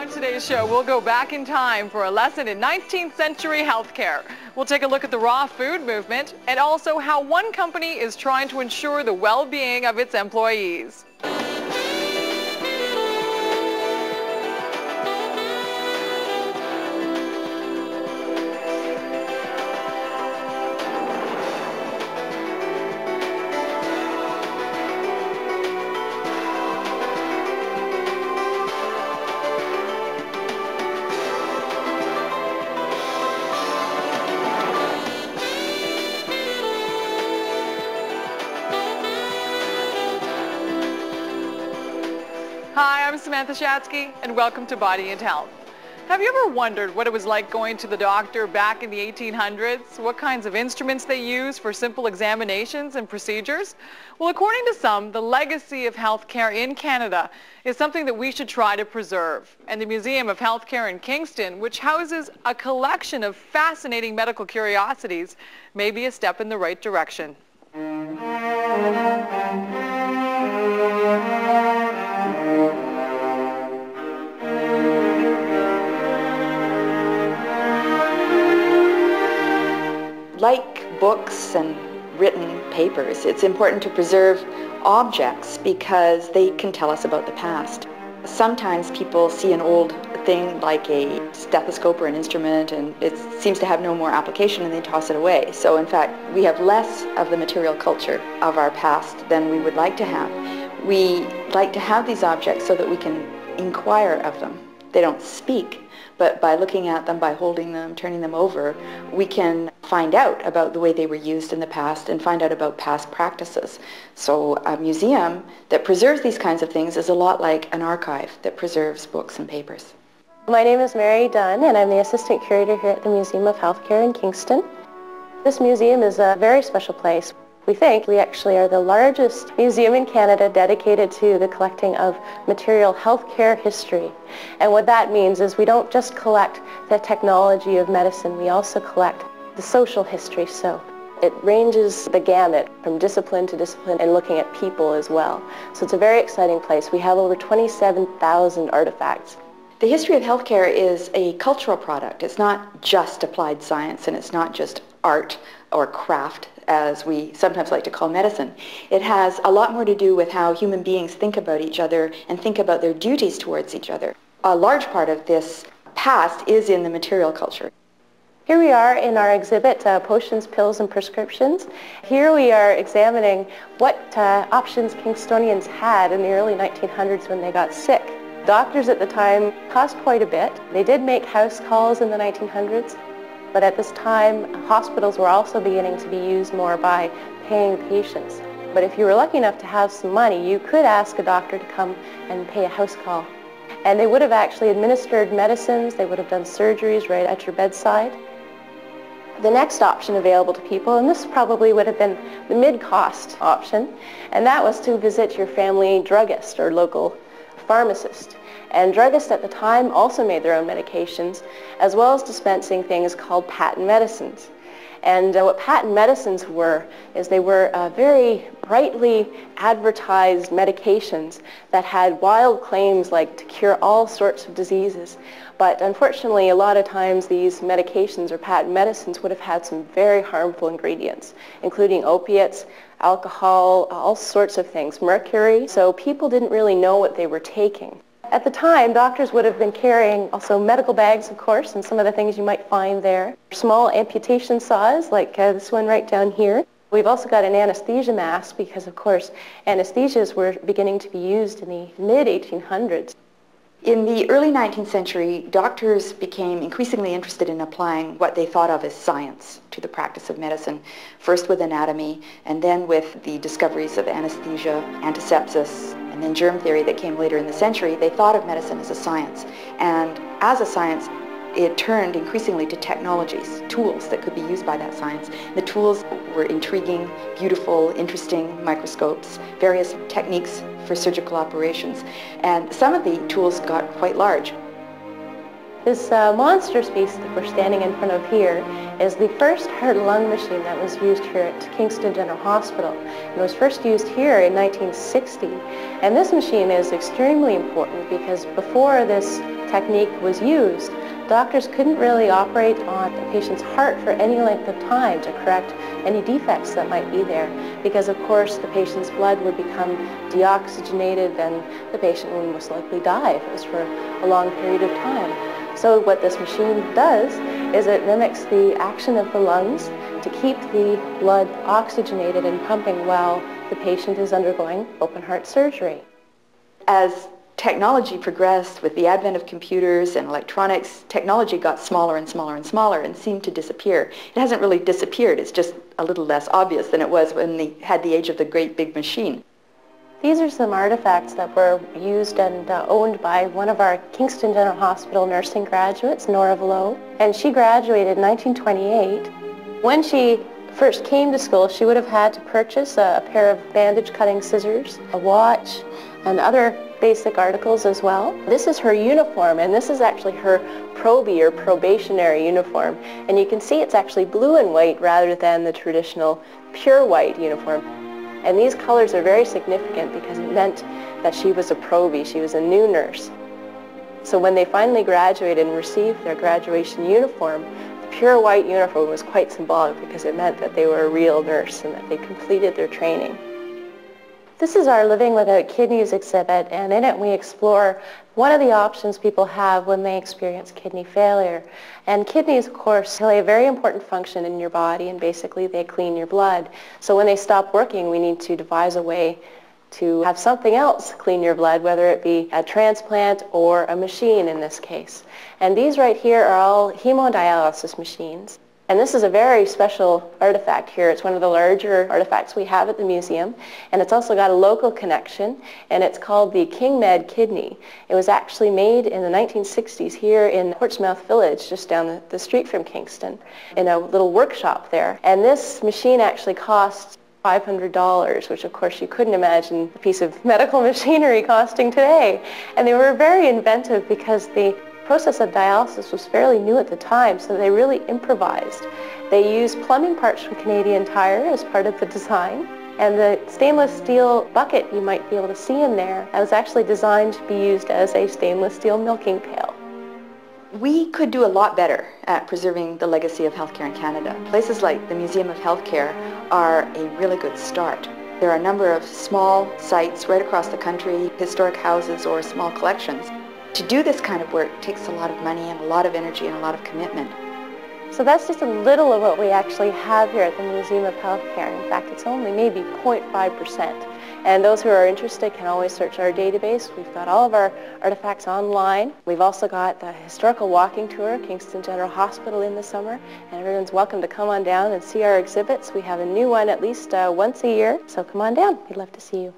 On today's show, we'll go back in time for a lesson in 19th century healthcare. We'll take a look at the raw food movement and also how one company is trying to ensure the well-being of its employees. Hi, I'm Samantha Shatsky, and welcome to Body and Health. Have you ever wondered what it was like going to the doctor back in the 1800s? What kinds of instruments they used for simple examinations and procedures? Well, according to some, the legacy of healthcare in Canada is something that we should try to preserve. And the Museum of Healthcare in Kingston, which houses a collection of fascinating medical curiosities, may be a step in the right direction. Like books and written papers, it's important to preserve objects because they can tell us about the past. Sometimes people see an old thing like a stethoscope or an instrument and it seems to have no more application and they toss it away. So in fact, we have less of the material culture of our past than we would like to have. We like to have these objects so that we can inquire of them. They don't speak, but by looking at them, by holding them, turning them over, we can find out about the way they were used in the past and find out about past practices. So a museum that preserves these kinds of things is a lot like an archive that preserves books and papers. My name is Dunn, and I'm the Assistant Curator here at the Museum of Healthcare in Kingston. This museum is a very special place. We think we actually are the largest museum in Canada dedicated to the collecting of material healthcare history. And what that means is we don't just collect the technology of medicine, we also collect the social history. So it ranges the gamut from discipline to discipline and looking at people as well. So it's a very exciting place. We have over 27,000 artifacts. The history of healthcare is a cultural product. It's not just applied science and it's not just art or craft, as we sometimes like to call medicine. It has a lot more to do with how human beings think about each other and think about their duties towards each other. A large part of this past is in the material culture. Here we are in our exhibit, Potions, Pills and Prescriptions. Here we are examining what options Kingstonians had in the early 1900s when they got sick. Doctors at the time cost quite a bit. They did make house calls in the 1900s. But at this time, hospitals were also beginning to be used more by paying patients. But if you were lucky enough to have some money, you could ask a doctor to come and pay a house call. And they would have actually administered medicines, they would have done surgeries right at your bedside. The next option available to people, and this probably would have been the mid-cost option, and that was to visit your family druggist or local pharmacist. And druggists at the time also made their own medications, as well as dispensing things called patent medicines. And what patent medicines were is they were very brightly advertised medications that had wild claims like to cure all sorts of diseases. But unfortunately, a lot of times these medications or patent medicines would have had some very harmful ingredients, including opiates, alcohol, all sorts of things, mercury. So people didn't really know what they were taking. At the time, doctors would have been carrying also medical bags, of course, and some of the things you might find there. Small amputation saws, like this one right down here. We've also got an anesthesia mask because, of course, anesthesias were beginning to be used in the mid-1800s. In the early 19th century, doctors became increasingly interested in applying what they thought of as science to the practice of medicine, first with anatomy, and then with the discoveries of anesthesia, antisepsis, and then germ theory that came later in the century. They thought of medicine as a science. And as a science, it turned increasingly to technologies, tools that could be used by that science. The tools were intriguing, beautiful, interesting microscopes, various techniques for surgical operations. And some of the tools got quite large. This monstrous beast that we're standing in front of here is the first heart-lung machine that was used here at Kingston General Hospital. It was first used here in 1960. And this machine is extremely important because before this technique was used, doctors couldn't really operate on the patient's heart for any length of time to correct any defects that might be there, because of course the patient's blood would become deoxygenated and the patient would most likely die if it was for a long period of time. So what this machine does is it mimics the action of the lungs to keep the blood oxygenated and pumping while the patient is undergoing open heart surgery. As technology progressed with the advent of computers and electronics, technology got smaller and smaller and smaller and seemed to disappear. It hasn't really disappeared, it's just a little less obvious than it was when they had the age of the great big machine. These are some artifacts that were used and owned by one of our Kingston General Hospital nursing graduates, Nora Velo, and she graduated in 1928. When she first came to school, she would have had to purchase a pair of bandage cutting scissors, a watch, and other basic articles as well. This is her uniform, and this is actually her probie or probationary uniform. And you can see it's actually blue and white rather than the traditional pure white uniform. And these colors are very significant because it meant that she was a probie, she was a new nurse. So when they finally graduated and received their graduation uniform, the pure white uniform was quite symbolic because it meant that they were a real nurse and that they completed their training. This is our Living Without Kidneys exhibit, and in it we explore one of the options people have when they experience kidney failure. And kidneys, of course, play a very important function in your body, and basically they clean your blood. So when they stop working, we need to devise a way to have something else clean your blood, whether it be a transplant or a machine in this case. And these right here are all hemodialysis machines. And this is a very special artifact here. It's one of the larger artifacts we have at the museum, and it's also got a local connection, and it's called the KingMed kidney. It was actually made in the 1960s here in Portsmouth Village, just down the street from Kingston, in a little workshop there. And this machine actually costs $500, which of course you couldn't imagine a piece of medical machinery costing today. And they were very inventive because the process of dialysis was fairly new at the time, so they really improvised. They used plumbing parts from Canadian Tire as part of the design, and the stainless steel bucket you might be able to see in there was actually designed to be used as a stainless steel milking pail. We could do a lot better at preserving the legacy of healthcare in Canada. Places like the Museum of Healthcare are a really good start. There are a number of small sites right across the country, historic houses or small collections. To do this kind of work takes a lot of money and a lot of energy and a lot of commitment. So that's just a little of what we actually have here at the Museum of Healthcare. In fact, it's only maybe 0.5%. And those who are interested can always search our database. We've got all of our artifacts online. We've also got the historical walking tour, Kingston General Hospital in the summer. And everyone's welcome to come on down and see our exhibits. We have a new one at least once a year. So come on down. We'd love to see you.